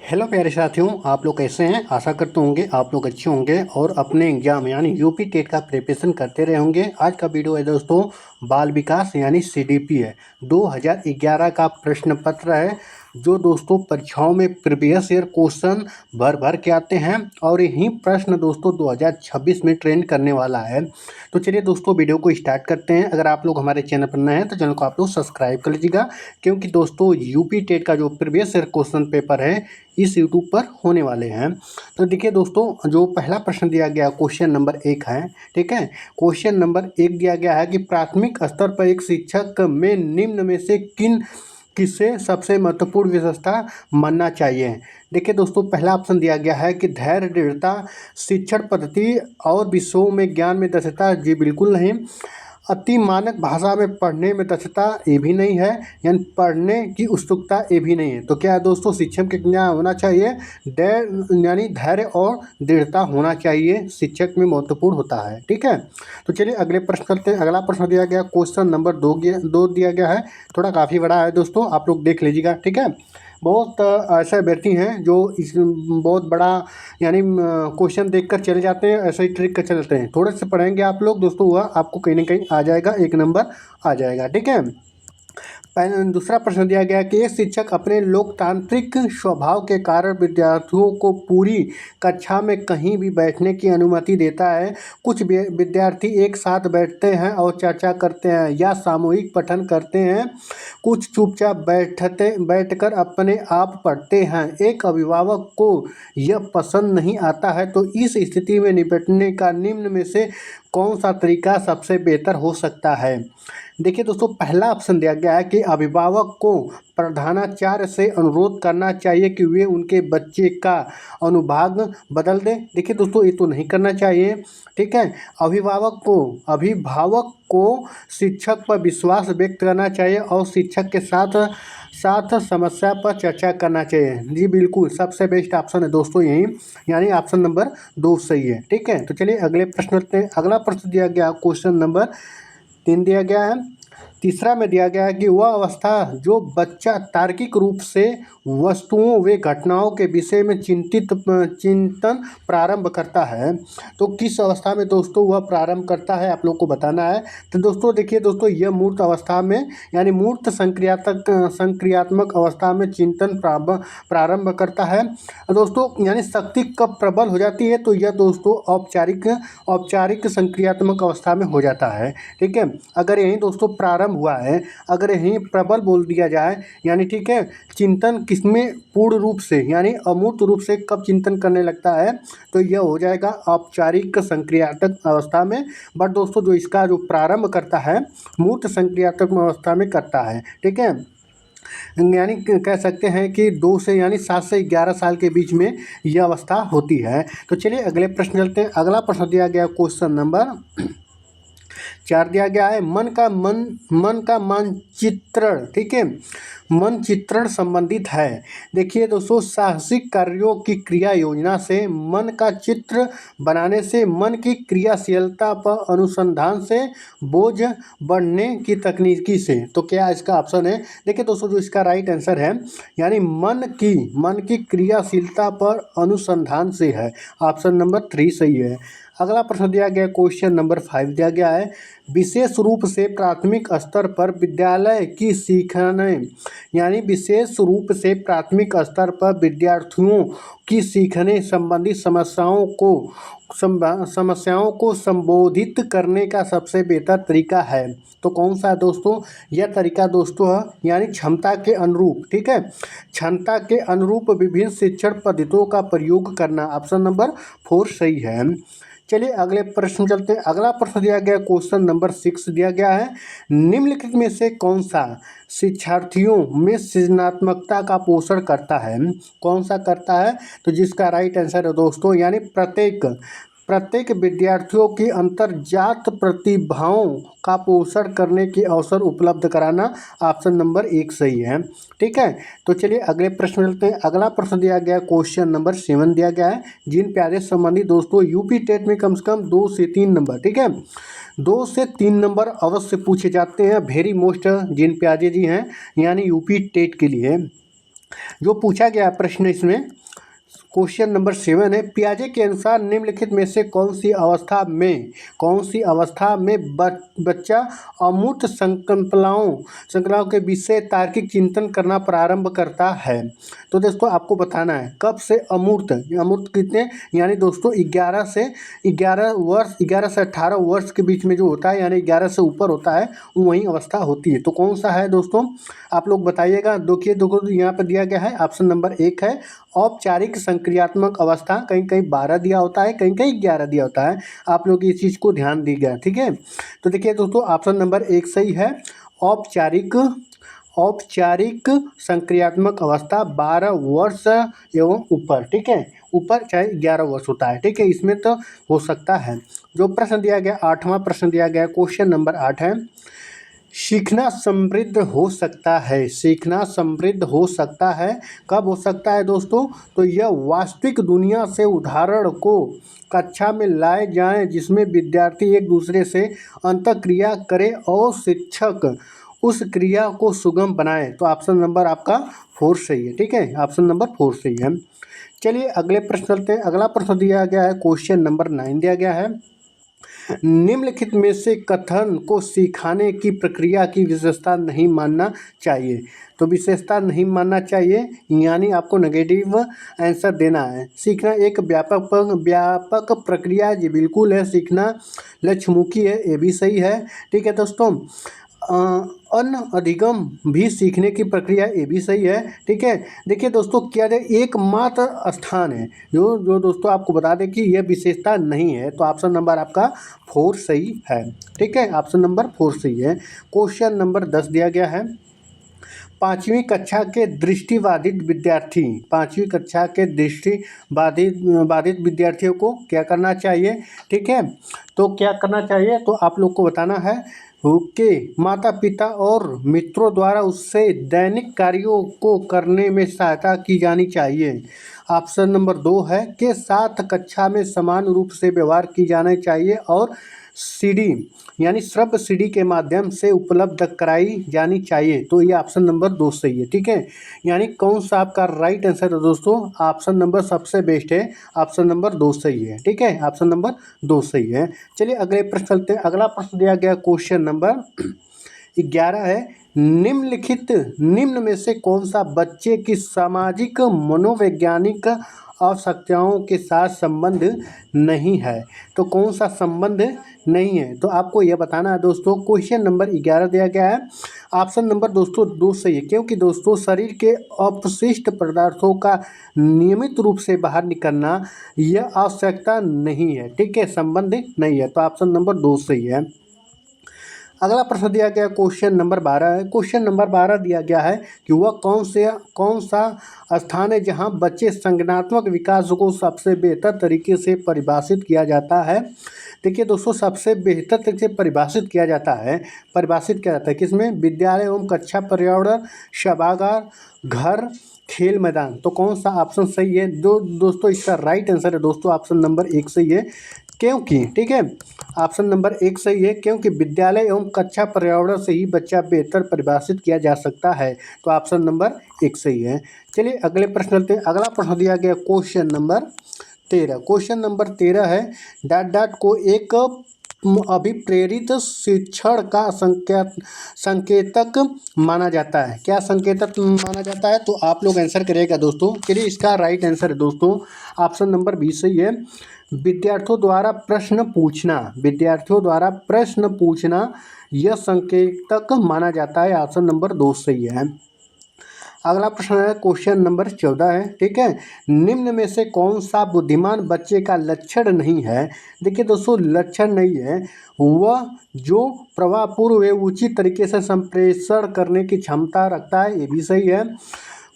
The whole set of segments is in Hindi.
हेलो प्यारे साथियों, आप लोग कैसे हैं। आशा करते होंगे आप लोग अच्छे होंगे और अपने एग्जाम यानी यूपी टेट का प्रिपरेशन करते रहे होंगे। आज का वीडियो है दोस्तों बाल विकास यानी सीडीपी है। 2011 का प्रश्न पत्र है जो दोस्तों परीक्षाओं में प्रीवियस ईयर क्वेश्चन भर भर के आते हैं और यही प्रश्न दोस्तों 2026 में ट्रेंड करने वाला है। तो चलिए दोस्तों वीडियो को स्टार्ट करते हैं। अगर आप लोग हमारे चैनल पर नए हैं तो चैनल को आप लोग सब्सक्राइब कर लीजिएगा, क्योंकि दोस्तों यूपी टेट का जो प्रीवियस ईयर क्वेश्चन पेपर है इस यूट्यूब पर होने वाले हैं। तो देखिए दोस्तों, जो पहला प्रश्न दिया गया क्वेश्चन नंबर 1 है, ठीक है। क्वेश्चन नंबर 1 दिया गया है कि प्राथमिक स्तर पर एक शिक्षक में निम्न में से किसे सबसे महत्वपूर्ण विशेषता मानना चाहिए। देखिए दोस्तों, पहला ऑप्शन दिया गया है कि धैर्य, दृढ़ता, शिक्षण पद्धति और विषयों में ज्ञान में दक्षता, जी बिल्कुल नहीं। अति मानक भाषा में पढ़ने में दक्षता, ये भी नहीं है। यानी पढ़ने की उत्सुकता, ये भी नहीं है। तो क्या है दोस्तों, शिक्षक के क्या होना चाहिए, यानी धैर्य और दृढ़ता होना चाहिए, शिक्षक में महत्वपूर्ण होता है, ठीक है। तो चलिए अगले प्रश्न करते हैं। अगला प्रश्न दिया गया क्वेश्चन नंबर 2 दिया गया है। थोड़ा काफ़ी बड़ा है दोस्तों, आप लोग देख लीजिएगा, ठीक है। बहुत ऐसे अभ्यर्थी हैं जो इस बहुत बड़ा यानी क्वेश्चन देखकर चले जाते हैं, ऐसे ही ट्रिक कर चलते हैं। थोड़े से पढ़ेंगे आप लोग दोस्तों, वह आपको कहीं ना कहीं आ जाएगा, 1 नंबर आ जाएगा, ठीक है। दूसरा प्रश्न दिया गया कि एक शिक्षक अपने लोकतांत्रिक स्वभाव के कारण विद्यार्थियों को पूरी कक्षा में कहीं भी बैठने की अनुमति देता है। कुछ विद्यार्थी एक साथ बैठते हैं और चर्चा करते हैं या सामूहिक पठन करते हैं, कुछ चुपचाप बैठकर अपने आप पढ़ते हैं। एक अभिभावक को यह पसंद नहीं आता है, तो इस स्थिति में निपटने का निम्न में से कौन सा तरीका सबसे बेहतर हो सकता है। देखिए दोस्तों, पहला ऑप्शन दिया गया है कि अभिभावक को प्रधानाचार्य से अनुरोध करना चाहिए कि वे उनके बच्चे का अनुभाग बदल दें। देखिए दोस्तों, ये तो नहीं करना चाहिए, ठीक है। अभिभावक को शिक्षक पर विश्वास व्यक्त करना चाहिए और शिक्षक के साथ साथ समस्या पर चर्चा करना चाहिए। जी बिल्कुल, सबसे बेस्ट ऑप्शन है दोस्तों यही, यानी ऑप्शन नंबर 2 सही है, ठीक है। तो चलिए अगले प्रश्न करते हैं। अगला प्रश्न दिया गया क्वेश्चन नंबर 3 दिया गया है। तीसरा में दिया गया है कि वह अवस्था जो बच्चा तार्किक रूप से वस्तुओं व घटनाओं के विषय में चिंतन प्रारंभ करता है। तो किस अवस्था में दोस्तों वह प्रारंभ करता है, आप लोग को बताना है। तो दोस्तों देखिए दोस्तों, यह मूर्त अवस्था में यानी मूर्त संक्रियात्मक अवस्था में चिंतन प्रारंभ करता है दोस्तों। यानी शक्ति कब प्रबल हो जाती है, तो यह दोस्तों औपचारिक संक्रियात्मक अवस्था में हो जाता है, ठीक है। अगर यही दोस्तों प्रारंभ हुआ है, अगर यही प्रबल बोल दिया जाए, यानी ठीक है, चिंतन किसमें पूर्ण रूप से यानी अमूर्त रूप से कब चिंतन करने लगता है, तो यह हो जाएगा औपचारिक संक्रियात्मक अवस्था में। बट दोस्तों जो इसका जो प्रारंभ करता है मूर्त संक्रियात्मक अवस्था में करता है, ठीक है। यानी कह सकते हैं कि 2 से यानी 7 से 11 साल के बीच में यह अवस्था होती है। तो चलिए अगले प्रश्न चलते हैं। अगला प्रश्न दिया गया क्वेश्चन नंबर 4 दिया गया है मन का मानचित्रण, ठीक है, मनचित्रण संबंधित है। देखिए दोस्तों, साहसिक कार्यों की क्रिया योजना से, मन का चित्र बनाने से, मन की क्रियाशीलता पर अनुसंधान से, बोझ बढ़ने की तकनीकी से। तो क्या इसका ऑप्शन है। देखिए दोस्तों, जो इसका राइट आंसर है यानी मन की क्रियाशीलता पर अनुसंधान से है, ऑप्शन नंबर 3 सही है। अगला प्रश्न दिया गया क्वेश्चन नंबर 5 दिया गया है। विशेष रूप से प्राथमिक स्तर पर विद्यालय की सीखने यानी विशेष रूप से प्राथमिक स्तर पर विद्यार्थियों की सीखने संबंधी समस्याओं को संबोधित करने का सबसे बेहतर तरीका है। तो कौन सा है दोस्तों, यह तरीका दोस्तों है यानी क्षमता के अनुरूप, ठीक है, क्षमता के अनुरूप विभिन्न शिक्षण पद्धतियों का प्रयोग करना, ऑप्शन नंबर 4 सही है। चलिए अगले प्रश्न चलते हैं। अगला प्रश्न दिया गया क्वेश्चन नंबर 6 दिया गया है। निम्नलिखित में से कौन सा शिक्षार्थियों में सृजनात्मकता का पोषण करता है, कौन सा करता है, तो जिसका राइट आंसर है दोस्तों यानी प्रत्येक विद्यार्थियों की अंतर्जात प्रतिभाओं का पोषण करने की अवसर उपलब्ध कराना, ऑप्शन नंबर 1 सही है, ठीक है। तो चलिए अगले प्रश्न मिलते हैं। अगला प्रश्न दिया गया क्वेश्चन नंबर 7 दिया गया है। जिन प्यारे संबंधी दोस्तों यूपी टेट में कम से कम 2 से 3 नंबर, ठीक है, 2 से 3 नंबर अवश्य पूछे जाते हैं। वेरी मोस्ट जिन प्यारे जी हैं यानी यूपी टेट के लिए। जो पूछा गया प्रश्न इसमें क्वेश्चन नंबर 7 है, पियाजे के अनुसार निम्नलिखित में से कौन सी अवस्था में बच्चा अमूर्त संकल्पनाओं के विषय तार्किक चिंतन करना प्रारंभ करता है। तो दोस्तों आपको बताना है कब से अमूर्त कितने, यानी दोस्तों 11 से 18 वर्ष के बीच में जो होता है, यानी 11 से ऊपर होता है, वही अवस्था होती है। तो कौन सा है दोस्तों, आप लोग बताइएगा। देखो यहाँ पर दिया गया है, ऑप्शन नंबर 1 है औपचारिक संक्रियात्मक अवस्था। कहीं कहीं 12 दिया होता है, कहीं कहीं 11 दिया होता है। आप लोग इस चीज़ को ध्यान दीजिएगा, ठीक है। तो देखिए दोस्तों ऑप्शन नंबर 1 सही है, औपचारिक संक्रियात्मक अवस्था 12 वर्ष एवं ऊपर, ठीक है। ऊपर चाहे 11 वर्ष होता है, ठीक है, इसमें तो हो सकता है। जो प्रश्न दिया गया, 8वां प्रश्न दिया गया, क्वेश्चन नंबर 8 है, सीखना समृद्ध हो सकता है। सीखना समृद्ध हो सकता है, कब हो सकता है दोस्तों, तो यह वास्तविक दुनिया से उदाहरण को कक्षा में लाए जाएं, जिसमें विद्यार्थी एक दूसरे से अंतःक्रिया करे और शिक्षक उस क्रिया को सुगम बनाए। तो ऑप्शन नंबर आपका 4 सही है, ठीक है, ऑप्शन नंबर 4 सही है। चलिए अगले प्रश्न चलते हैं। अगला प्रश्न दिया गया है, क्वेश्चन नंबर 9 दिया गया है, निम्नलिखित में से कथन को सिखाने की प्रक्रिया की विशेषता नहीं मानना चाहिए। तो विशेषता नहीं मानना चाहिए यानी आपको नेगेटिव आंसर देना है। सीखना एक व्यापक प्रक्रिया, जी बिल्कुल है। सीखना लक्ष्यमुखी है, ये भी सही है, ठीक है दोस्तों। अन्न अधिगम भी सीखने की प्रक्रिया, ये भी सही है, ठीक है। देखिए दोस्तों क्या है, एकमात्र स्थान है जो दोस्तों आपको बता दें कि यह विशेषता नहीं है। तो ऑप्शन नंबर आपका 4 सही है, ठीक है, ऑप्शन नंबर 4 सही है। क्वेश्चन नंबर 10 दिया गया है, 5वीं कक्षा के दृष्टिबाधित विद्यार्थियों को क्या करना चाहिए, ठीक है। तो क्या करना चाहिए, तो आप लोग को बताना है कि माता पिता और मित्रों द्वारा उससे दैनिक कार्यों को करने में सहायता की जानी चाहिए। ऑप्शन नंबर 2 है कि साथ कक्षा में समान रूप से व्यवहार की जाना चाहिए और सीडी यानी श्रव्य सीडी के माध्यम से उपलब्ध कराई जानी चाहिए। तो ये ऑप्शन नंबर 2 सही है, ठीक है। यानी कौन सा आपका राइट आंसर है दोस्तों, ऑप्शन नंबर सबसे बेस्ट है, ऑप्शन नंबर 2 सही है, ठीक है, ऑप्शन नंबर 2 सही है। चलिए अगले प्रश्न चलते हैं। अगला प्रश्न दिया गया क्वेश्चन नंबर 11 है, निम्न में से कौन सा बच्चे की सामाजिक मनोवैज्ञानिक आवश्यकताओं के साथ संबंध नहीं है। तो कौन सा संबंध नहीं है, तो आपको यह बताना है दोस्तों। क्वेश्चन नंबर 11 दिया गया है, ऑप्शन नंबर दोस्तों 2 सही है, क्योंकि दोस्तों शरीर के अपशिष्ट पदार्थों का नियमित रूप से बाहर निकलना यह आवश्यकता नहीं है, ठीक है, संबंध नहीं है। तो ऑप्शन नंबर 2 सही है। अगला प्रश्न दिया गया क्वेश्चन नंबर 12 है। क्वेश्चन नंबर 12 दिया गया है कि वह कौन सा स्थान है जहां बच्चे संज्ञानात्मक विकास को सबसे बेहतर तरीके से परिभाषित किया जाता है। देखिए दोस्तों सबसे बेहतर तरीके से परिभाषित किया जाता है किसमें, विद्यालय एवं कक्षा पर्यावरण, सभागार, घर, खेल मैदान। तो कौन सा ऑप्शन सही है, दोस्तों इसका राइट आंसर है दोस्तों ऑप्शन नंबर 1 सही है, क्योंकि, ठीक है, ऑप्शन नंबर 1 सही है, क्योंकि विद्यालय एवं कक्षा पर्यावरण से ही बच्चा बेहतर परिभाषित किया जा सकता है। तो ऑप्शन नंबर 1 सही है। चलिए अगले प्रश्न चलते हैं। अगला प्रश्न दिया गया क्वेश्चन नंबर 13। क्वेश्चन नंबर 13 है, डॉट को एक अभिप्रेरित शिक्षण का संकेतक माना जाता है। क्या संकेतक माना जाता है, तो आप लोग आंसर करिएगा दोस्तों। चलिए इसका राइट आंसर है दोस्तों ऑप्शन नंबर 20 सही है, विद्यार्थियों द्वारा प्रश्न पूछना यह संकेतक माना जाता है। ऑप्शन नंबर 2 सही है। अगला प्रश्न है क्वेश्चन नंबर 14 है, ठीक है, निम्न में से कौन सा बुद्धिमान बच्चे का लक्षण नहीं है। देखिए दोस्तों लक्षण नहीं है वह जो प्रभावपूर्ण व उचित तरीके से संप्रेषण करने की क्षमता रखता है, ये भी सही है।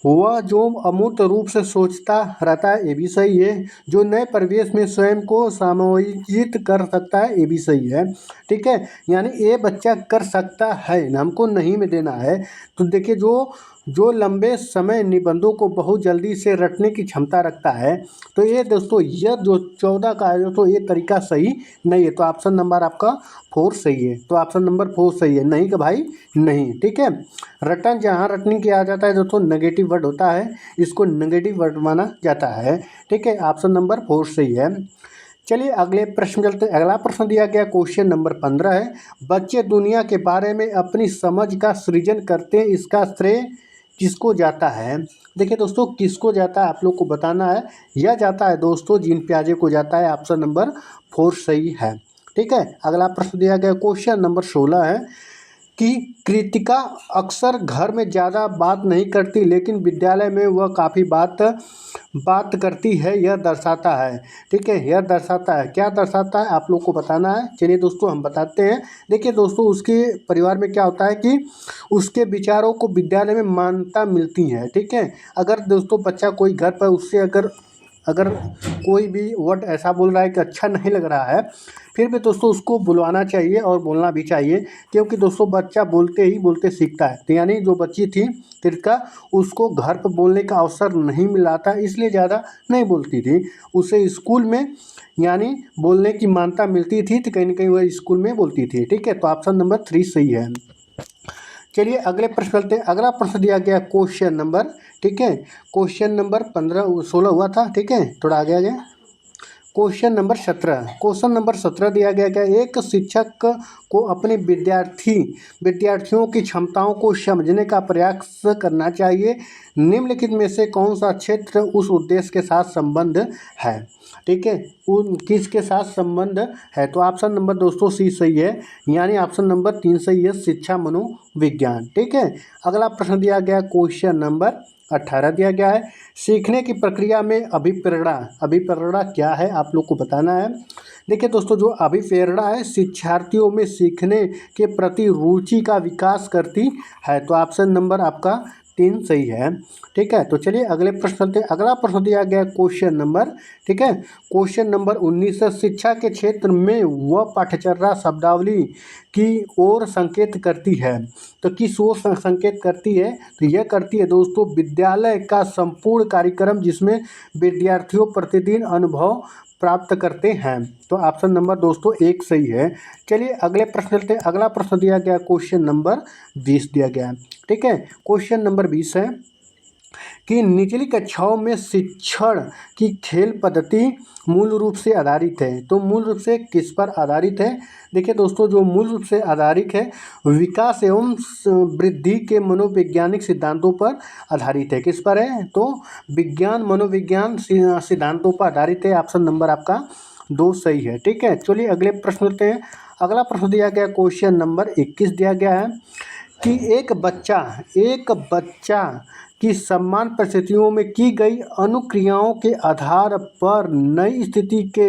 वह जो अमूर्त रूप से सोचता रहता है, ये भी सही है। जो नए परिवेश में स्वयं को समायोजित कर सकता है, ये भी सही है, ठीक है। यानी ये बच्चा कर सकता है, हमको नहीं में देना है। तो देखिए जो जो लंबे समय निबंधों को बहुत जल्दी से रटने की क्षमता रखता है। तो ये दोस्तों यह जो 14 का है दोस्तों, ये तरीका सही नहीं है। तो ऑप्शन नंबर आपका 4 सही है। तो ऑप्शन नंबर 4 सही है, नहीं कि भाई नहीं, ठीक है। रटन जहाँ रटने किया जाता है दोस्तों नेगेटिव वर्ड होता है, इसको नेगेटिव वर्ड माना जाता है, ठीक है। ऑप्शन नंबर 4 सही है। चलिए अगले प्रश्न चलते हैं। अगला प्रश्न दिया गया क्वेश्चन नंबर 15 है, बच्चे दुनिया के बारे में अपनी समझ का सृजन करते हैं, इसका श्रेय किसको जाता है। देखिए दोस्तों, किसको जाता है आप लोग को बताना है। यह जाता है दोस्तों जीन पियाजे को जाता है। ऑप्शन नंबर 4 सही है, ठीक है। अगला प्रश्न दिया गया क्वेश्चन नंबर 16 है कि कृतिका अक्सर घर में ज़्यादा बात नहीं करती, लेकिन विद्यालय में वह काफ़ी बात करती है, यह दर्शाता है, ठीक है। यह दर्शाता है, क्या दर्शाता है आप लोग को बताना है। चलिए दोस्तों हम बताते हैं। देखिए दोस्तों, उसके परिवार में क्या होता है कि उसके विचारों को विद्यालय में मान्यता मिलती है, ठीक है। अगर दोस्तों बच्चा कोई घर पर उससे अगर कोई भी वर्ड ऐसा बोल रहा है कि अच्छा नहीं लग रहा है, फिर भी दोस्तों उसको बुलवाना चाहिए और बोलना भी चाहिए, क्योंकि दोस्तों बच्चा बोलते ही बोलते सीखता है। तो यानी जो बच्ची थी कृतिका, उसको घर पर बोलने का अवसर नहीं मिला था, इसलिए ज़्यादा नहीं बोलती थी। उसे स्कूल में यानी बोलने की मान्यता मिलती थी, तो कहीं ना कहीं वह स्कूल में बोलती थी, ठीक है। तो ऑप्शन नंबर 3 सही है। चलिए अगले प्रश्न चलते हैं। अगला प्रश्न दिया गया क्वेश्चन नंबर, ठीक है, क्वेश्चन नंबर 16 हुआ था, ठीक है, थोड़ा आगे आ गया। क्वेश्चन नंबर 17 दिया गया क्या, एक शिक्षक को अपने विद्यार्थियों की क्षमताओं को समझने का प्रयास करना चाहिए। निम्नलिखित में से कौन सा क्षेत्र उस उद्देश्य के साथ संबंध है, ठीक है, उन किसके साथ संबंध है। तो ऑप्शन नंबर दोस्तों सी सही है, यानी ऑप्शन नंबर 3 सही है, शिक्षा मनोविज्ञान, ठीक है। अगला प्रश्न दिया गया क्वेश्चन नंबर 18 दिया गया है, सीखने की प्रक्रिया में अभिप्रेरणा क्या है आप लोग को बताना है। देखिए दोस्तों, जो अभिप्रेरणा है शिक्षार्थियों में सीखने के प्रति रुचि का विकास करती है। तो ऑप्शन नंबर आपका 3 सही है, ठीक है। तो चलिए अगले प्रश्न चलते हैं। अगला प्रश्न दिया गया क्वेश्चन नंबर, ठीक है, क्वेश्चन नंबर 19 है, शिक्षा के क्षेत्र में वह पाठ्यचर्या शब्दावली की ओर संकेत करती है। तो किस ओर संकेत करती है, तो यह करती है दोस्तों विद्यालय का संपूर्ण कार्यक्रम, जिसमें विद्यार्थियों प्रतिदिन अनुभव प्राप्त करते हैं। तो ऑप्शन नंबर दोस्तों 1 सही है। चलिए अगले प्रश्न चलते हैं। अगला प्रश्न दिया गया क्वेश्चन नंबर 20 दिया गया है, ठीक है। क्वेश्चन नंबर 20 है कि निचली कक्षाओं में शिक्षण की खेल पद्धति मूल रूप से आधारित है। तो मूल रूप से किस पर आधारित है। देखिए दोस्तों, जो मूल रूप से आधारित है विकास एवं वृद्धि के मनोवैज्ञानिक सिद्धांतों पर आधारित है। किस पर है, तो विज्ञान मनोविज्ञान सिद्धांतों पर आधारित है। ऑप्शन नंबर आपका 2 सही है, ठीक है। चलिए अगले प्रश्न लेते हैं। अगला प्रश्न दिया गया क्वेश्चन नंबर 21 दिया गया है कि एक बच्चा की समान परिस्थितियों में की गई अनुक्रियाओं के आधार पर नई स्थिति के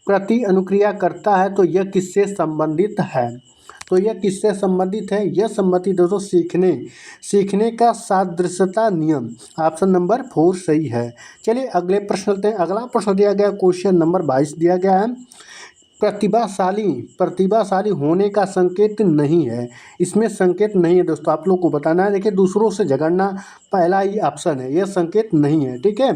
प्रति अनुक्रिया करता है। तो यह किससे संबंधित है। तो यह किससे संबंधित है, यह संबंधित दोस्तों सीखने का सादृश्यता नियम। ऑप्शन नंबर 4 सही है। चलिए अगले प्रश्न लेते हैं। अगला प्रश्न दिया गया क्वेश्चन नंबर 22 दिया गया है, प्रतिभाशाली होने का संकेत नहीं है। इसमें संकेत नहीं है दोस्तों, आप लोग को बताना है। देखिए दूसरों से झगड़ना पहला ही ऑप्शन है, यह संकेत नहीं है, ठीक है।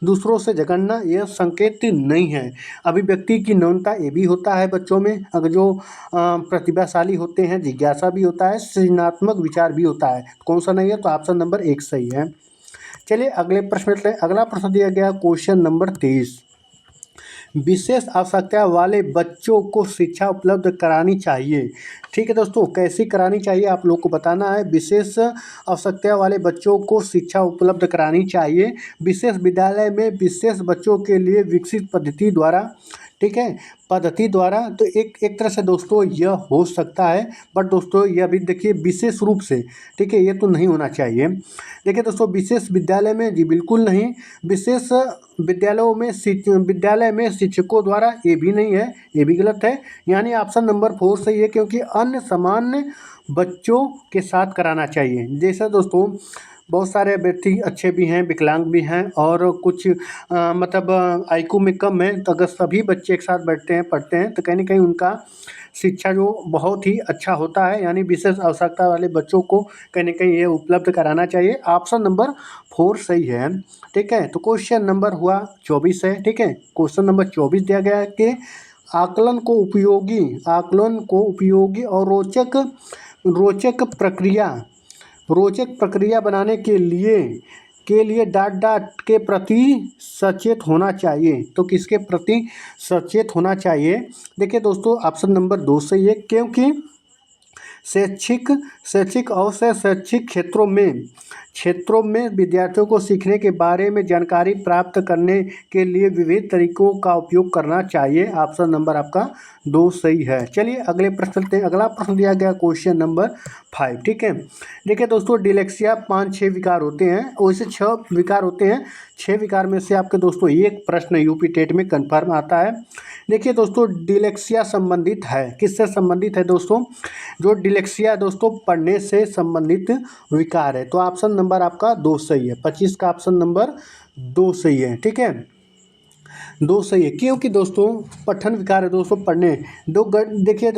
दूसरों से झगड़ना यह संकेत नहीं है। अभिव्यक्ति की न्यूनता ये भी होता है बच्चों में, अगर जो प्रतिभाशाली होते हैं, जिज्ञासा भी होता है, सृजनात्मक विचार भी होता है। कौन सा नहीं है, तो ऑप्शन नंबर 1 सही है। चलिए अगले प्रश्न, अगला प्रश्न दिया गया क्वेश्चन नंबर 23, विशेष आवश्यकता वाले बच्चों को शिक्षा उपलब्ध करानी चाहिए। ठीक है दोस्तों, कैसी करानी चाहिए आप लोग को बताना है। विशेष आवश्यकता वाले बच्चों को शिक्षा उपलब्ध करानी चाहिए विशेष विद्यालय में विशेष बच्चों के लिए विकसित पद्धति द्वारा, ठीक है, पद्धति द्वारा। तो एक तरह से दोस्तों यह हो सकता है, बट दोस्तों यह भी देखिए विशेष रूप से, ठीक है, ये तो नहीं होना चाहिए। देखिए दोस्तों, विशेष विद्यालय में जी बिल्कुल नहीं, विशेष विद्यालय में शिक्षकों द्वारा ये भी नहीं है, ये भी गलत है। यानी ऑप्शन नंबर 4 सही है, क्योंकि अन्य सामान्य बच्चों के साथ कराना चाहिए। जैसा दोस्तों बहुत सारे व्यक्ति अच्छे भी हैं, विकलांग भी हैं और कुछ मतलब आईक्यू में कम है। तो अगर सभी बच्चे एक साथ बैठते हैं, पढ़ते हैं तो कहीं न कहीं उनका शिक्षा जो बहुत ही अच्छा होता है, यानी विशेष आवश्यकता वाले बच्चों को कहीं न कहीं ये उपलब्ध कराना चाहिए। ऑप्शन नंबर 4 सही है, ठीक है। तो क्वेश्चन नंबर हुआ 24 है, ठीक है। क्वेश्चन नंबर 24 दिया गया है कि आकलन को उपयोगी और रोचक प्रक्रिया बनाने के लिए डाट के प्रति सचेत होना चाहिए। तो किसके प्रति सचेत होना चाहिए? देखिए दोस्तों, ऑप्शन नंबर 2 सही है, क्योंकि शैक्षिक और शैक्षिक क्षेत्रों में विद्यार्थियों को सीखने के बारे में जानकारी प्राप्त करने के लिए विविध तरीकों का उपयोग करना चाहिए। ऑप्शन नंबर आपका 2 सही है। चलिए अगले प्रश्न चलते हैं। अगला प्रश्न दिया गया क्वेश्चन नंबर 5, ठीक है। देखिए दोस्तों, डिलेक्सिया 5-6 विकार होते हैं, वैसे 6 विकार होते हैं। 6 विकार में से आपके दोस्तों एक प्रश्न यूपी टेट में कन्फर्म आता है। देखिए दोस्तों, डिलेक्सिया संबंधित है, किससे संबंधित है दोस्तों? जो डिलेक्सिया दोस्तों पढ़ने से संबंधित विकार है। तो ऑप्शन नंबर आपका 2 सही है। 25 का ऑप्शन नंबर 2 सही है, ठीक है। 2 सही है, क्योंकि दोस्तों पठन विकार है दोस्तों, पढ़ने देखिए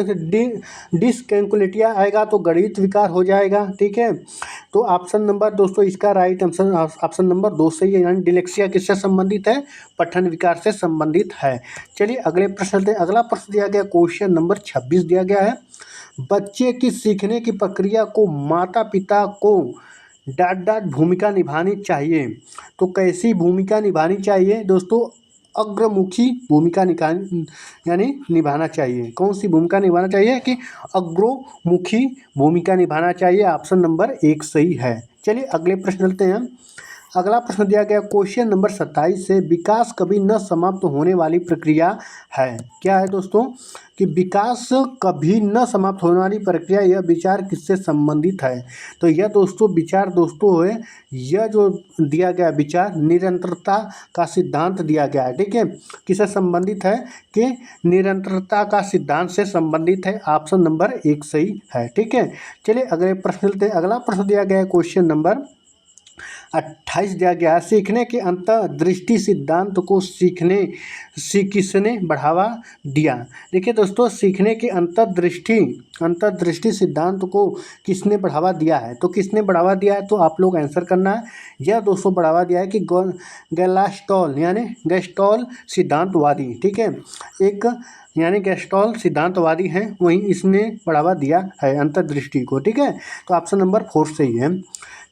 डिसकैलकुलेटिया आएगा तो गणित विकार हो जाएगा, ठीक है। तो ऑप्शन नंबर दोस्तों इसका राइट आंसर ऑप्शन नंबर 2 सही है, यानी डिलेक्सिया किससे संबंधित है? पठन विकार से संबंधित है। चलिए अगले प्रश्न चलते हैं। अगला प्रश्न दिया गया क्वेश्चन नंबर 26 दिया गया है। बच्चे की सीखने की प्रक्रिया को माता पिता को डाट भूमिका निभानी चाहिए। तो कैसी भूमिका निभानी चाहिए दोस्तों? अग्रमुखी भूमिका निभाना चाहिए। कौन सी भूमिका निभाना चाहिए? कि अग्रमुखी भूमिका निभाना चाहिए। ऑप्शन नंबर 1 सही है। चलिए अगले प्रश्न चलते हैं। अगला प्रश्न दिया गया क्वेश्चन नंबर 27 से, विकास कभी न समाप्त होने वाली प्रक्रिया है। क्या है दोस्तों? कि विकास कभी न समाप्त होने वाली प्रक्रिया, यह विचार किससे संबंधित है? तो यह दोस्तों विचार दोस्तों है, यह जो दिया गया विचार निरंतरता का सिद्धांत दिया गया है, ठीक है। किससे संबंधित है? कि निरंतरता का सिद्धांत से संबंधित है। ऑप्शन नंबर 1 सही है, ठीक है। चलिए अगले प्रश्न चलते हैं। अगला प्रश्न दिया गया है क्वेश्चन नंबर 28 दिया गया है। सीखने के अंतर्दृष्टि सिद्धांत को किसने बढ़ावा दिया? देखिए दोस्तों, सीखने के अंतर्दृष्टि सिद्धांत को किसने बढ़ावा दिया है? तो किसने बढ़ावा दिया है? तो आप लोग आंसर करना है। यह दोस्तों बढ़ावा दिया है कि गैलास्टॉल यानी गेस्टॉल सिद्धांतवादी, ठीक है। एक यानी गेस्टॉल सिद्धांतवादी हैं, वहीं इसने बढ़ावा दिया है अंतर्दृष्टि को, ठीक है। तो ऑप्शन नंबर 4 सही है।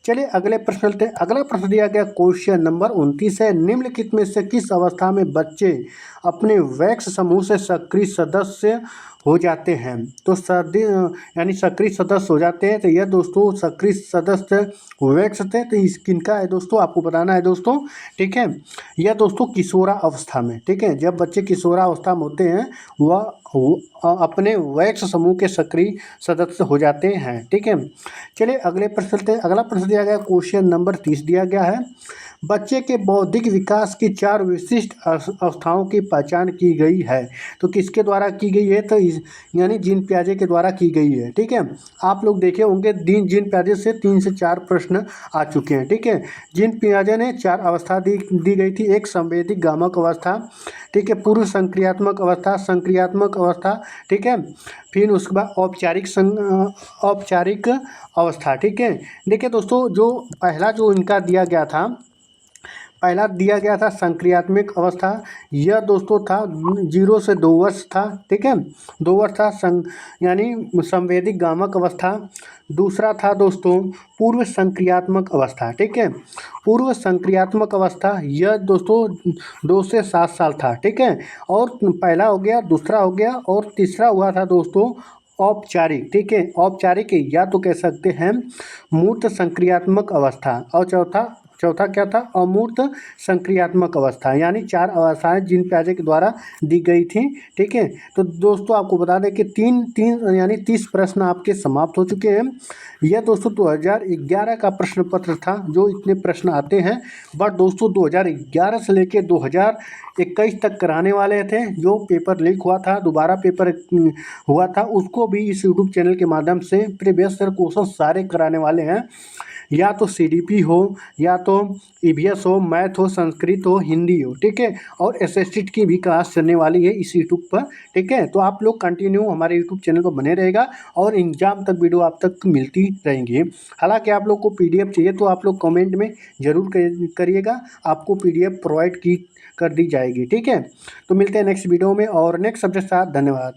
चलिए अगले प्रश्न चलते हैं। अगला प्रश्न दिया गया क्वेश्चन नंबर 29 है। निम्नलिखित में से किस अवस्था में बच्चे अपने वयस्क समूह से सक्रिय सदस्य हो जाते हैं? तो यानी सक्रिय सदस्य हो जाते हैं। तो यह दोस्तों सक्रिय सदस्य वयस्क थे, तो इस किनका है दोस्तों? आपको बताना है दोस्तों, ठीक है। यह दोस्तों किशोरा अवस्था में, ठीक है। जब बच्चे किशोरा अवस्था में होते हैं वह अपने वयस्क समूह के सक्रिय सदस्य हो जाते हैं, ठीक है। चलिए अगले प्रश्न चलते हैं। अगला प्रश्न दिया गया क्वेश्चन नंबर 30 दिया गया है। बच्चे के बौद्धिक विकास की 4 विशिष्ट अवस्थाओं की पहचान की गई है। तो किसके द्वारा की गई है? तो यानी जीन पियाजे के द्वारा की गई है, ठीक है। आप लोग देखे होंगे जीन पियाजे से 3 से 4 प्रश्न आ चुके हैं, ठीक है। जीन पियाजे ने 4 अवस्था दी गई थी। एक संवेदिक गामक अवस्था, ठीक है, पूर्व संक्रियात्मक अवस्था, ठीक है। फिर उसके बाद औपचारिक अवस्था, ठीक है। देखिए दोस्तों, जो पहला जो इनका दिया गया था संक्रियात्मक अवस्था, यह दोस्तों था 0 से 2 वर्ष था, ठीक है। 2 वर्ष था यानी संवेदिक गामक अवस्था। दूसरा था दोस्तों पूर्व संक्रियात्मक अवस्था, ठीक है। पूर्व संक्रियात्मक अवस्था यह दोस्तों 2 से 7 साल था, ठीक है। और पहला हो गया, दूसरा हो गया और तीसरा हुआ था दोस्तों औपचारिक, ठीक है। औपचारिक या तो कह सकते हैं मूर्त संक्रियात्मक अवस्था, और चौथा क्या था? अमूर्त संक्रियात्मक अवस्था। यानी 4 अवस्थाएं जीन पियाजे के द्वारा दी गई थी, ठीक है। तो दोस्तों आपको बता दें कि 30 प्रश्न आपके समाप्त हो चुके हैं। यह दोस्तों 2011 का प्रश्न पत्र था, जो इतने प्रश्न आते हैं। बट दोस्तों 2011 से लेकर 2021 तक कराने वाले थे। जो पेपर लीक हुआ था, दोबारा पेपर हुआ था, उसको भी इस यूट्यूब चैनल के माध्यम से प्रीवियस ईयर क्वेश्चन सारे कराने वाले हैं। या तो सीडीपी हो, या तो ईवीएस हो, मैथ हो, संस्कृत हो, हिंदी हो, ठीक है। और एसएसटी की भी क्लास चलने वाली है इस यूट्यूब पर, ठीक है। तो आप लोग कंटिन्यू हमारे यूट्यूब चैनल पर बने रहेगा और एग्जाम तक वीडियो आप तक मिलती रहेंगी। हालांकि आप लोग को पीडीएफ चाहिए तो आप लोग कमेंट में ज़रूर करिएगा, आपको पीडीएफ प्रोवाइड की कर दी जाएगी, ठीक है। तो मिलते हैं नेक्स्ट वीडियो में और नेक्स्ट सब्जेक्ट के साथ। धन्यवाद।